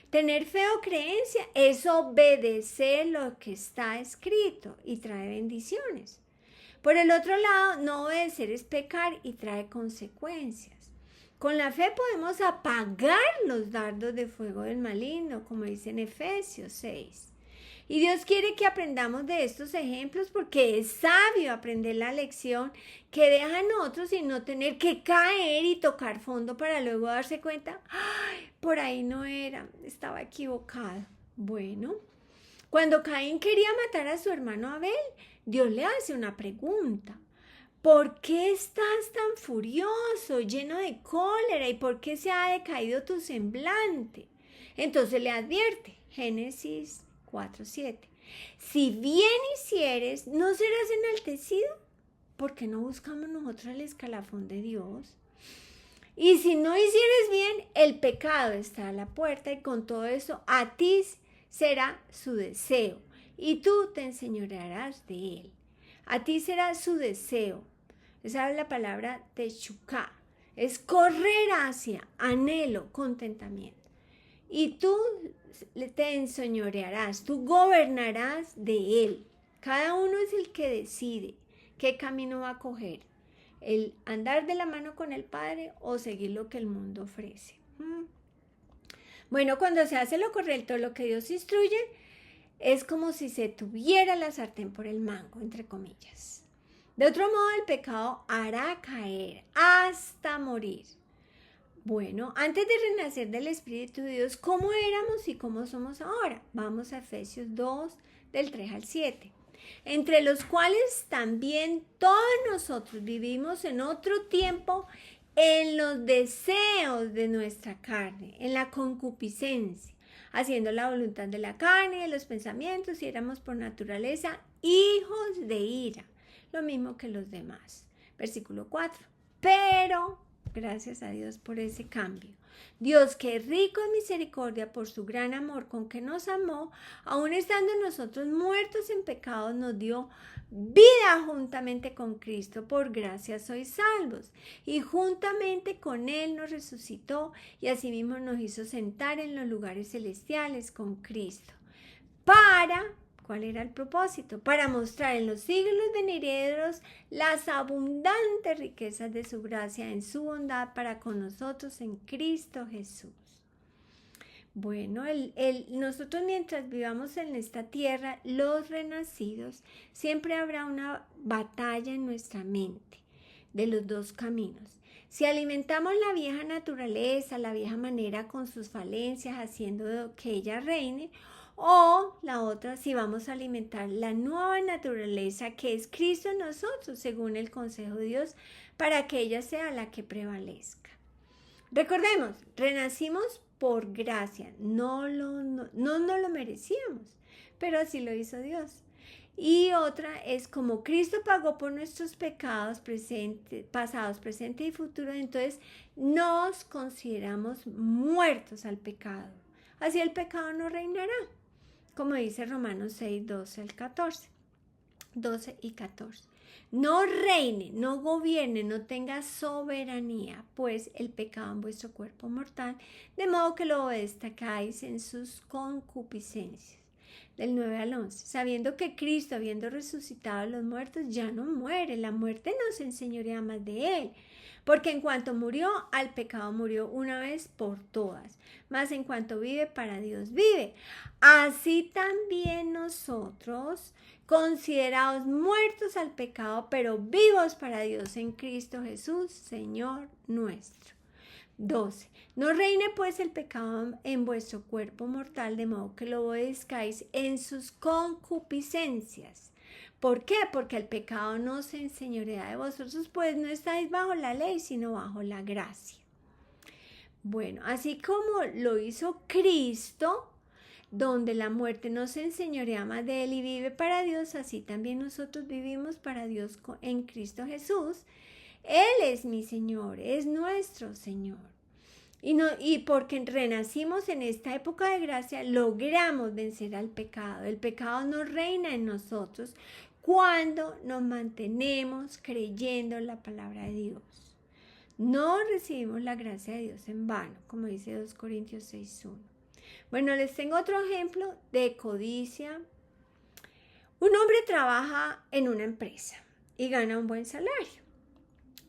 Tener fe o creencia es obedecer lo que está escrito y trae bendiciones. Por el otro lado, no obedecer es pecar y trae consecuencias. Con la fe podemos apagar los dardos de fuego del maligno, como dice en Efesios 6. Y Dios quiere que aprendamos de estos ejemplos porque es sabio aprender la lección que dejan otros y no tener que caer y tocar fondo para luego darse cuenta, ¡ay! Por ahí no era, estaba equivocado. Bueno, cuando Caín quería matar a su hermano Abel, Dios le hace una pregunta. ¿Por qué estás tan furioso, lleno de cólera? ¿Y por qué se ha decaído tu semblante? Entonces le advierte, Génesis 4:7. Si bien hicieres, ¿no serás enaltecido? ¿Por qué no buscamos nosotros el escalafón de Dios? Y si no hicieres bien, el pecado está a la puerta y con todo eso a ti será su deseo y tú te enseñorearás de él. A ti será su deseo. Esa es la palabra teshuká. Es correr hacia, anhelo, contentamiento. Y tú te enseñorearás, tú gobernarás de él. Cada uno es el que decide qué camino va a coger. El andar de la mano con el Padre o seguir lo que el mundo ofrece. Bueno, cuando se hace lo correcto, lo que Dios instruye, es como si se tuviera la sartén por el mango, entre comillas. De otro modo, el pecado hará caer hasta morir. Bueno, antes de renacer del Espíritu de Dios, ¿cómo éramos y cómo somos ahora? Vamos a Efesios 2, del 3 al 7. Entre los cuales también todos nosotros vivimos en otro tiempo en los deseos de nuestra carne, en la concupiscencia, haciendo la voluntad de la carne y de los pensamientos, y éramos por naturaleza hijos de ira, lo mismo que los demás. Versículo 4. Pero Gracias a Dios por ese cambio. Dios, que es rico en misericordia por su gran amor con que nos amó, aun estando nosotros muertos en pecados, nos dio vida juntamente con Cristo. Por gracia sois salvos. Y juntamente con Él nos resucitó y asimismo nos hizo sentar en los lugares celestiales con Cristo. ¿Cuál era el propósito? Para mostrar en los siglos venideros las abundantes riquezas de su gracia en su bondad para con nosotros en Cristo Jesús. Bueno, nosotros mientras vivamos en esta tierra, los renacidos, siempre habrá una batalla en nuestra mente de los dos caminos. Si alimentamos la vieja naturaleza, la vieja manera con sus falencias, haciendo que ella reine, o la otra, si vamos a alimentar la nueva naturaleza que es Cristo en nosotros, según el consejo de Dios, para que ella sea la que prevalezca. Recordemos, renacimos por gracia, no lo merecíamos, pero así lo hizo Dios. Y otra es como Cristo pagó por nuestros pecados pasados, presentes y futuros, entonces nos consideramos muertos al pecado. Así el pecado no reinará, como dice Romanos 6, 12 y 14. No reine, no gobierne, no tenga soberanía, pues el pecado en vuestro cuerpo mortal, de modo que lo obedezcáis en sus concupiscencias. Del 9 al 11. Sabiendo que Cristo, habiendo resucitado a los muertos, ya no muere. La muerte no se enseñorea más de Él. Porque en cuanto murió, al pecado murió una vez por todas. Mas en cuanto vive, para Dios vive. Así también nosotros, considerados muertos al pecado, pero vivos para Dios en Cristo Jesús, Señor nuestro. 12. No reine pues el pecado en vuestro cuerpo mortal, de modo que lo obedezcáis en sus concupiscencias. ¿Por qué? Porque el pecado no se enseñorea de vosotros, pues no estáis bajo la ley, sino bajo la gracia. Bueno, así como lo hizo Cristo, donde la muerte no se enseñorea más de Él y vive para Dios, así también nosotros vivimos para Dios en Cristo Jesús. Él es mi Señor, es nuestro Señor. Y porque renacimos en esta época de gracia, logramos vencer al pecado. El pecado no reina en nosotros cuando nos mantenemos creyendo la palabra de Dios. No recibimos la gracia de Dios en vano, como dice 2 Corintios 6:1. Bueno, les tengo otro ejemplo de codicia. Un hombre trabaja en una empresa y gana un buen salario.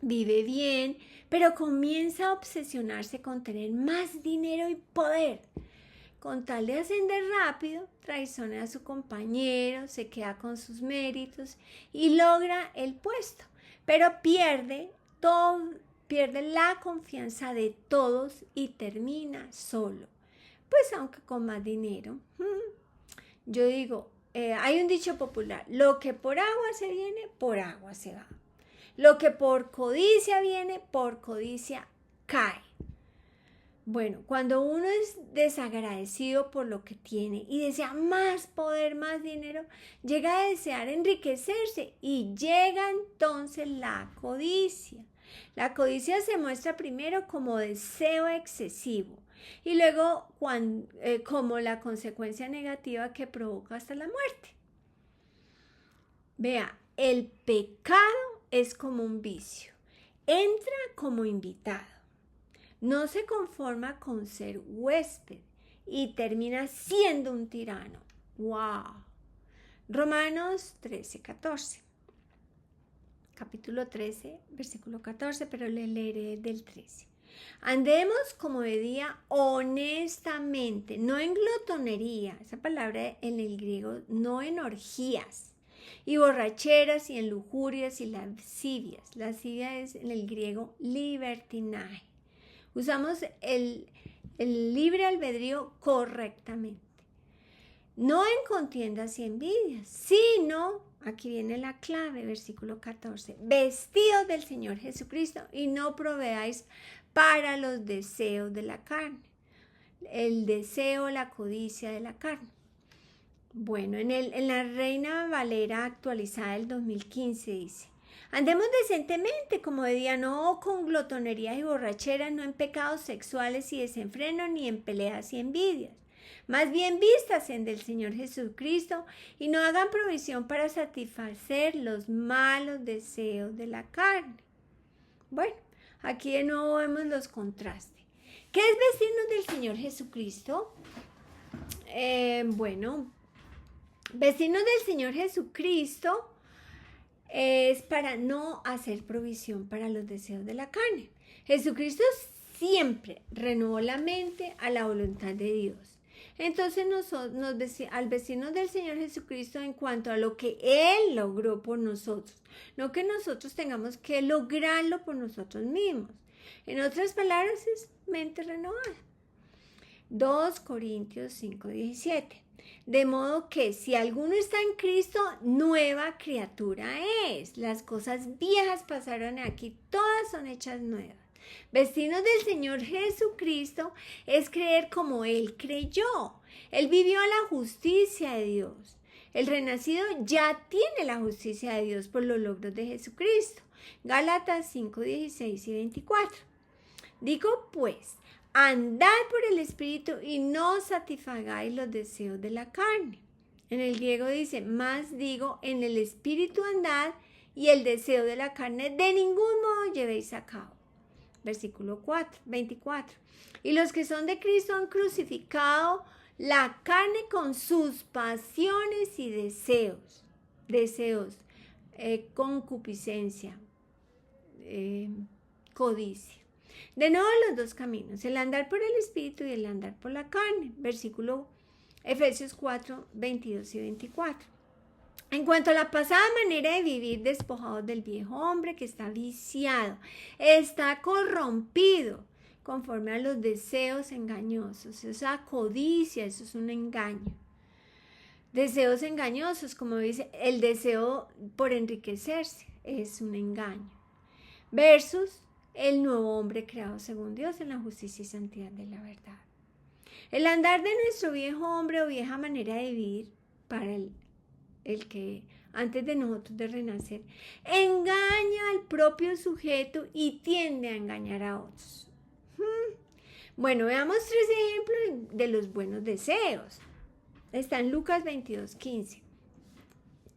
Vive bien, pero comienza a obsesionarse con tener más dinero y poder. Con tal de ascender rápido, traiciona a su compañero, se queda con sus méritos y logra el puesto, pero pierde la confianza de todos y termina solo. Pues aunque con más dinero. Yo digo, hay un dicho popular, lo que por agua se viene, por agua se va. Lo que por codicia viene, por codicia cae. Bueno, cuando uno es desagradecido por lo que tiene y desea más poder, más dinero, llega a desear enriquecerse y llega entonces la codicia. La codicia se muestra primero como deseo excesivo y luego como la consecuencia negativa que provoca hasta la muerte. Vea, el pecado es como un vicio. Entra como invitado. No se conforma con ser huésped y termina siendo un tirano. ¡Wow! Romanos 13:14. Capítulo 13, versículo 14, pero le leeré del 13. Andemos como de día honestamente, no en glotonería, esa palabra en el griego, no en orgías y borracheras y en lujurias y lascivias. Lascivia es en el griego libertinaje. Usamos el libre albedrío correctamente. No en contiendas y envidias, sino, aquí viene la clave, versículo 14, vestidos del Señor Jesucristo y no proveáis para los deseos de la carne. El deseo, la codicia de la carne. Bueno, en la Reina Valera actualizada del 2015 dice, Andemos decentemente como de día, no con glotonerías y borracheras, no en pecados sexuales y desenfreno, ni en peleas y envidias. Más bien vístanse del Señor Jesucristo y no hagan provisión para satisfacer los malos deseos de la carne. Bueno, aquí de nuevo vemos los contrastes. ¿Qué es vestirnos del Señor Jesucristo? Vestirnos del Señor Jesucristo es para no hacer provisión para los deseos de la carne. Jesucristo siempre renovó la mente a la voluntad de Dios. Entonces al vestirnos del Señor Jesucristo en cuanto a lo que Él logró por nosotros, no que nosotros tengamos que lograrlo por nosotros mismos. En otras palabras, es mente renovada. 2 Corintios 5:17. De modo que si alguno está en Cristo, nueva criatura es. Las cosas viejas pasaron aquí, todas son hechas nuevas. Vestirnos del Señor Jesucristo es creer como Él creyó. Él vivió la justicia de Dios. El renacido ya tiene la justicia de Dios por los logros de Jesucristo. Gálatas 5:16 y 24. Digo pues, andad por el Espíritu y no satisfagáis los deseos de la carne. En el griego dice, más digo, en el Espíritu andad y el deseo de la carne de ningún modo llevéis a cabo. Versículo 24. Y los que son de Cristo han crucificado la carne con sus pasiones y deseos. Concupiscencia, codicia. De nuevo los dos caminos, el andar por el Espíritu y el andar por la carne. Versículo Efesios 4, 22 y 24. En cuanto a la pasada manera de vivir, despojados del viejo hombre que está viciado, está corrompido conforme a los deseos engañosos. Esa codicia, eso es un engaño. Deseos engañosos, como dice, el deseo por enriquecerse es un engaño. Versus el nuevo hombre creado según Dios en la justicia y santidad de la verdad. El andar de nuestro viejo hombre o vieja manera de vivir para el que antes de nosotros de renacer, engaña al propio sujeto y tiende a engañar a otros. Bueno, veamos 3 ejemplos de los buenos deseos. Está en Lucas 22:15.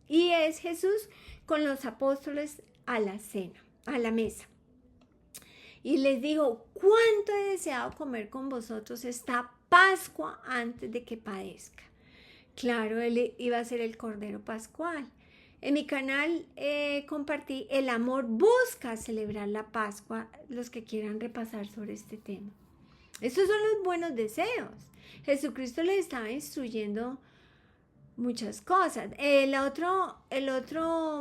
Y es Jesús con los apóstoles a la mesa. Y les dijo, ¿cuánto he deseado comer con vosotros esta Pascua antes de que padezca? Claro, él iba a ser el Cordero Pascual. En mi canal compartí el amor busca celebrar la Pascua, los que quieran repasar sobre este tema. Estos son los buenos deseos. Jesucristo les estaba instruyendo muchas cosas. El otro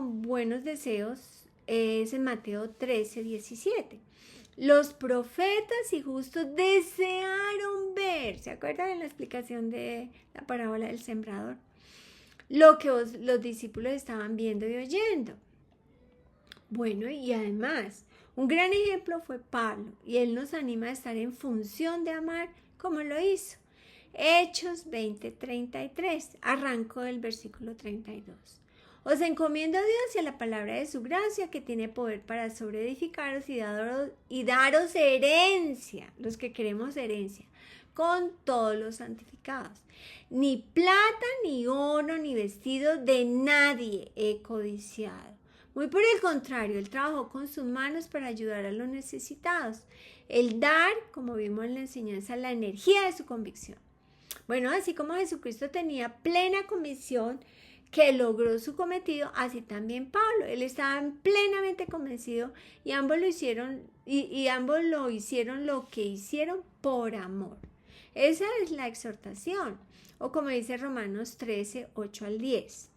buenos deseos es en Mateo 13:17. Los profetas y justos desearon ver, ¿se acuerdan de la explicación de la parábola del sembrador? Lo que los discípulos estaban viendo y oyendo. Bueno, y además, un gran ejemplo fue Pablo, y él nos anima a estar en función de amar como lo hizo. Hechos 20:33, arranco del versículo 32. Os encomiendo a Dios y a la palabra de su gracia, que tiene poder para sobreedificaros y daros herencia, los que queremos herencia, con todos los santificados. Ni plata, ni oro, ni vestido de nadie he codiciado. Muy por el contrario, él trabajó con sus manos para ayudar a los necesitados. El dar, como vimos en la enseñanza, la energía de su convicción. Bueno, así como Jesucristo tenía plena convicción que logró su cometido, así también Pablo. Él estaba plenamente convencido y ambos lo hicieron lo que hicieron por amor. Esa es la exhortación, o como dice Romanos 13, 8 al 10.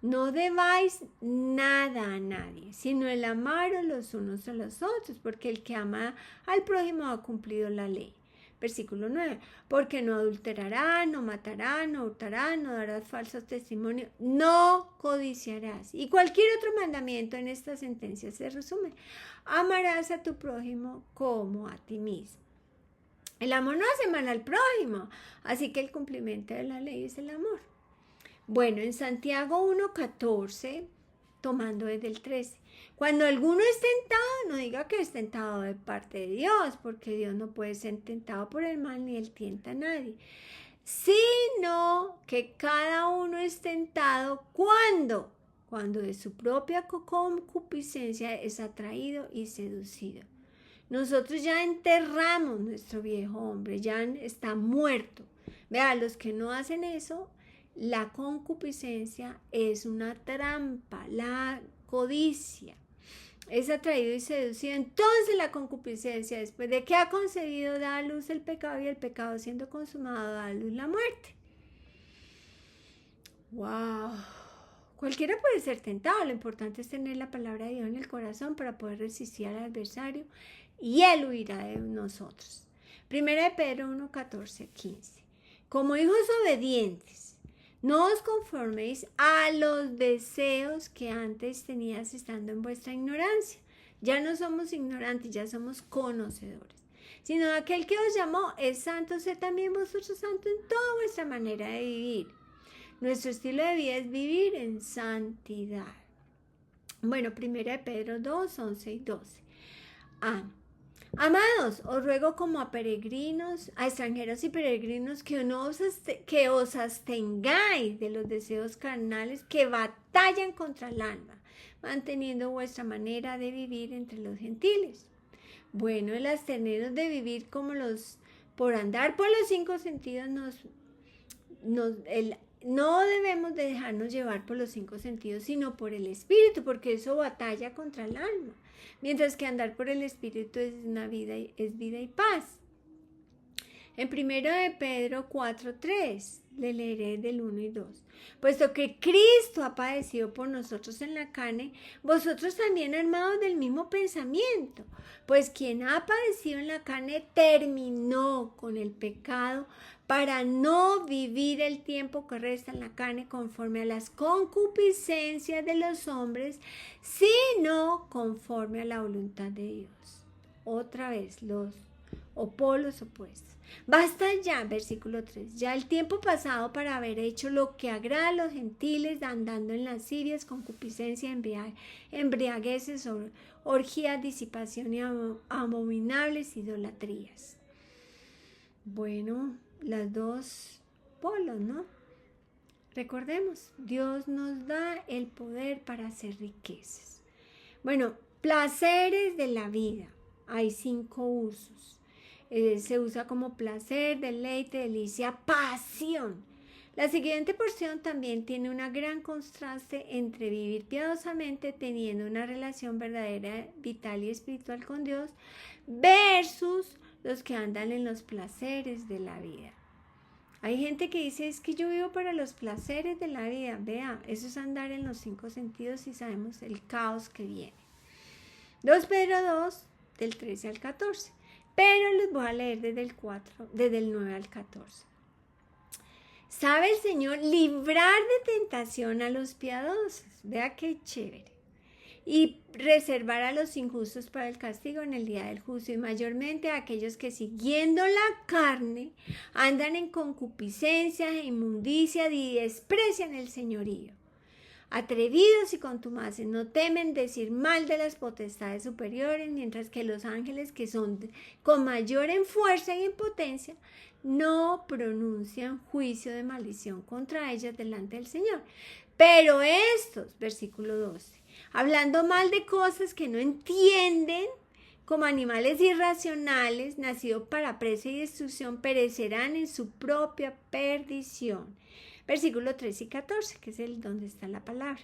No debáis nada a nadie, sino el amaros los unos a los otros, porque el que ama al prójimo ha cumplido la ley. Versículo 9, porque no adulterarás, no matarás, no hurtarás, no darás falsos testimonios, no codiciarás. Y cualquier otro mandamiento en esta sentencia se resume. Amarás a tu prójimo como a ti mismo. El amor no hace mal al prójimo, así que el cumplimiento de la ley es el amor. Bueno, en Santiago 1:14, tomando desde el 13, Cuando alguno es tentado, no diga que es tentado de parte de Dios, porque Dios no puede ser tentado por el mal ni él tienta a nadie, sino que cada uno es tentado cuando de su propia concupiscencia es atraído y seducido. Nosotros ya enterramos nuestro viejo hombre, ya está muerto. Vea, los que no hacen eso, la concupiscencia es una trampa, la codicia es atraído y seducido. Entonces la concupiscencia, después de que ha concebido, da a luz el pecado, y el pecado siendo consumado da a luz la muerte. ¡Wow! Cualquiera puede ser tentado, lo importante es tener la palabra de Dios en el corazón para poder resistir al adversario y él huirá de nosotros. Primera de Pedro 1, 14, 15. Como hijos obedientes, no os conforméis a los deseos que antes tenías estando en vuestra ignorancia. Ya no somos ignorantes, ya somos conocedores. Sino aquel que os llamó es santo, sed también vosotros santos en toda vuestra manera de vivir. Nuestro estilo de vida es vivir en santidad. Bueno, primera de Pedro 2, 11 y 12. Amados, os ruego como a peregrinos, a extranjeros y peregrinos, que os abstengáis de los deseos carnales que batallan contra el alma, manteniendo vuestra manera de vivir entre los gentiles. Bueno, el abstenernos de vivir por andar por los 5 sentidos, no debemos de dejarnos llevar por los 5 sentidos, sino por el espíritu, porque eso batalla contra el alma. Mientras que andar por el espíritu es vida y paz. En 1 de Pedro 4:3 le leeré del 1 y 2. Puesto que Cristo ha padecido por nosotros en la carne, vosotros también armados del mismo pensamiento. Pues quien ha padecido en la carne terminó con el pecado para no vivir el tiempo que resta en la carne conforme a las concupiscencias de los hombres, sino conforme a la voluntad de Dios. Otra vez los polos opuestos. Basta ya, versículo 3, ya el tiempo pasado para haber hecho lo que agrada a los gentiles, andando en lascivias, concupiscencia, embriagueces, orgías, disipación y abominables idolatrías. Bueno, las dos polos, ¿no? Recordemos, Dios nos da el poder para hacer riquezas. Bueno, placeres de la vida. Hay 5 usos. Se usa como placer, deleite, delicia, pasión. La siguiente porción también tiene un gran contraste entre vivir piadosamente teniendo una relación verdadera, vital y espiritual con Dios versus los que andan en los placeres de la vida. Hay gente que dice, es que yo vivo para los placeres de la vida. Vea, eso es andar en los 5 sentidos y sabemos el caos que viene. 2 Pedro 2, del 13 al 14. Pero les voy a leer desde el 9 al 14. ¿Sabe el Señor librar de tentación a los piadosos? Vea qué chévere. Y reservar a los injustos para el castigo en el día del juicio, y mayormente a aquellos que siguiendo la carne andan en concupiscencia e inmundicia y desprecian el señorío. Atrevidos y contumaces, no temen decir mal de las potestades superiores, mientras que los ángeles, que son con mayor en fuerza y en potencia, no pronuncian juicio de maldición contra ellas delante del Señor. Pero estos, versículo 12, hablando mal de cosas que no entienden, como animales irracionales, nacidos para presa y destrucción, perecerán en su propia perdición. Versículo 13 y 14, que es donde está la palabra.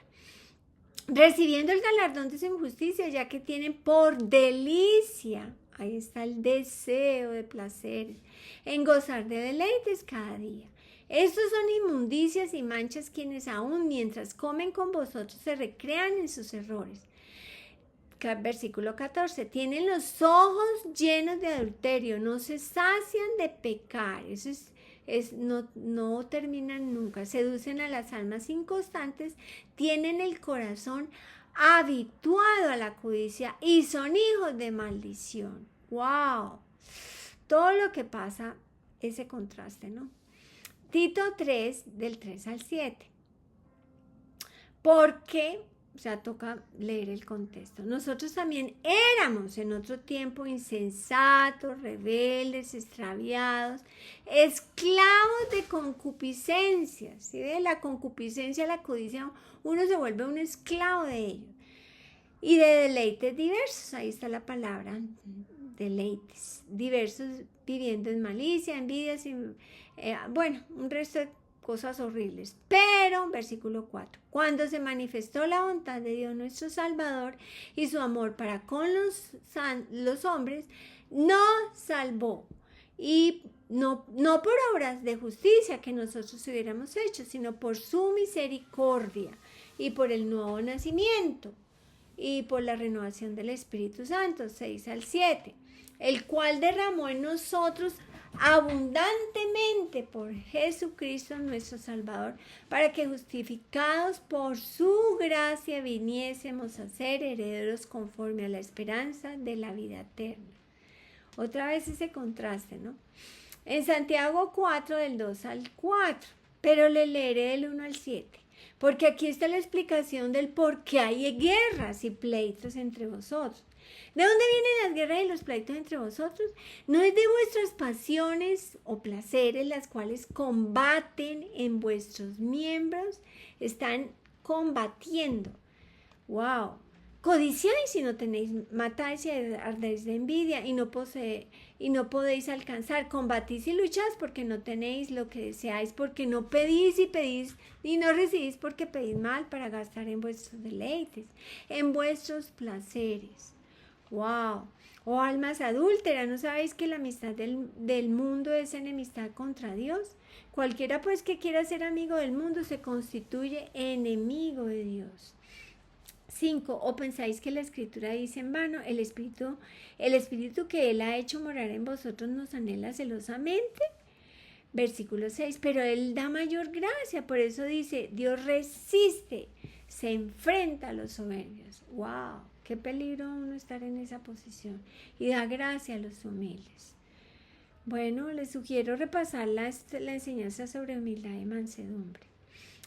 Recibiendo el galardón de su injusticia, ya que tienen por delicia, ahí está el deseo de placer, en gozar de deleites cada día. Estos son inmundicias y manchas quienes aún mientras comen con vosotros se recrean en sus errores. Versículo 14, tienen los ojos llenos de adulterio, no se sacian de pecar, eso no terminan nunca, seducen a las almas inconstantes, tienen el corazón habituado a la codicia y son hijos de maldición. ¡Wow! Todo lo que pasa, ese contraste, ¿no? Tito 3, del 3 al 7. Porque O sea, toca leer el contexto. Nosotros también éramos en otro tiempo insensatos, rebeldes, extraviados, esclavos de concupiscencias. ¿Sí ve? La concupiscencia, la codicia, uno se vuelve un esclavo de ello. Y de deleites diversos, ahí está la palabra, deleites diversos, viviendo en malicia, envidia, bueno, un resto de cosas horribles. Pero, versículo 4, cuando se manifestó la bondad de Dios nuestro Salvador y su amor para con los hombres, nos salvó. Y no por obras de justicia que nosotros hubiéramos hecho, sino por su misericordia y por el nuevo nacimiento y por la renovación del Espíritu Santo, 6 al 7, el cual derramó en nosotros abundantemente por Jesucristo nuestro Salvador, para que justificados por su gracia viniésemos a ser herederos conforme a la esperanza de la vida eterna. Otra vez ese contraste, ¿no? En Santiago 4, del 2 al 4, pero le leeré del 1 al 7. Porque aquí está la explicación del por qué hay guerras y pleitos entre vosotros. ¿De dónde vienen las guerras y los pleitos entre vosotros? No es de vuestras pasiones o placeres, las cuales combaten en vuestros miembros, están combatiendo. ¡Wow! Codiciáis y no tenéis, matáis y ardéis de envidia y no podéis alcanzar. Combatís y lucháis porque no tenéis lo que deseáis, porque no pedís y pedís y no recibís porque pedís mal para gastar en vuestros deleites, en vuestros placeres. ¡Wow! Oh, almas adúlteras, ¿no sabéis que la amistad del mundo es enemistad contra Dios? Cualquiera pues que quiera ser amigo del mundo se constituye enemigo de Dios. 5. ¿O pensáis que la Escritura dice en vano, el Espíritu que Él ha hecho morar en vosotros nos anhela celosamente? Versículo 6. Pero Él da mayor gracia, por eso dice, Dios resiste, se enfrenta a los soberbios. ¡Wow! Qué peligro uno estar en esa posición. Y da gracia a los humildes. Bueno, les sugiero repasar la enseñanza sobre humildad y mansedumbre.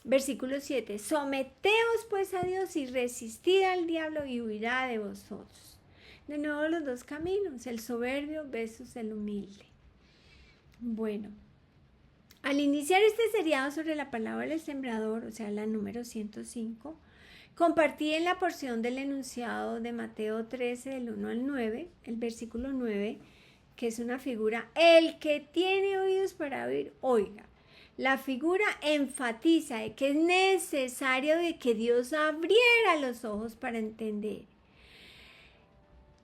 Versículo 7. Someteos pues a Dios y resistid al diablo y huirá de vosotros. De nuevo los dos caminos, el soberbio versus el humilde. Bueno, al iniciar este seriado sobre la palabra del sembrador, o sea, la número 105, compartí en la porción del enunciado de Mateo 13, del 1 al 9, el versículo 9, que es una figura, el que tiene oídos para oír, oiga. La figura enfatiza de que es necesario de que Dios abriera los ojos para entender.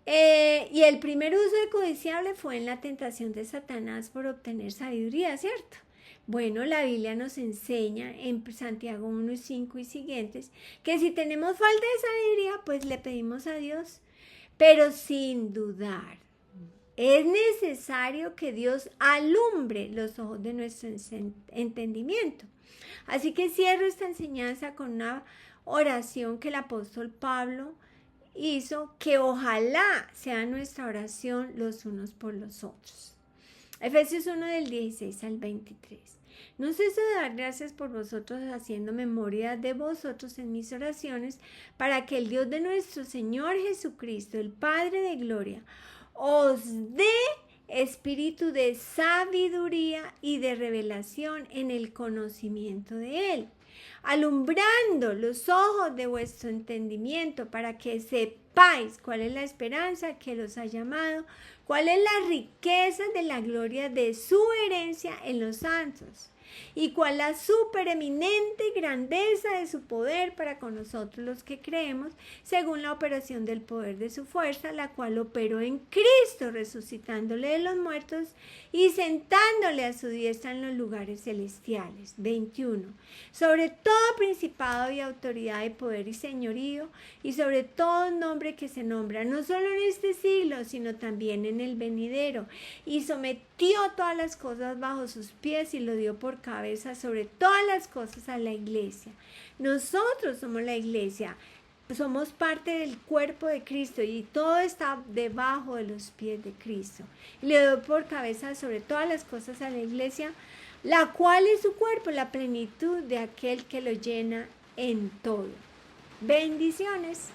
Y el primer uso de codiciable fue en la tentación de Satanás por obtener sabiduría, ¿cierto? Bueno, la Biblia nos enseña en Santiago 1:5 y siguientes que si tenemos falta de sabiduría, pues le pedimos a Dios, pero sin dudar. Es necesario que Dios alumbre los ojos de nuestro entendimiento. Así que cierro esta enseñanza con una oración que el apóstol Pablo hizo, que ojalá sea nuestra oración los unos por los otros. Efesios 1 del 16 al 23. No ceso de dar gracias por vosotros, haciendo memoria de vosotros en mis oraciones, para que el Dios de nuestro Señor Jesucristo, el Padre de gloria, os dé espíritu de sabiduría y de revelación en el conocimiento de Él, alumbrando los ojos de vuestro entendimiento para que sepáis cuál es la esperanza que los ha llamado, cuál es la riqueza de la gloria de su herencia en los santos, y cuál la supereminente grandeza de su poder para con nosotros los que creemos, según la operación del poder de su fuerza, la cual operó en Cristo, resucitándole de los muertos y sentándole a su diestra en los lugares celestiales. 21. Sobre todo principado y autoridad y poder y señorío, y sobre todo nombre que se nombra, no solo en este siglo, sino también en el venidero, y sometió todas las cosas bajo sus pies y lo dio por cabeza sobre todas las cosas a la iglesia. Nosotros somos la iglesia, somos parte del cuerpo de Cristo y todo está debajo de los pies de Cristo. Le dio por cabeza sobre todas las cosas a la iglesia, la cual es su cuerpo, la plenitud de aquel que lo llena en todo. Bendiciones.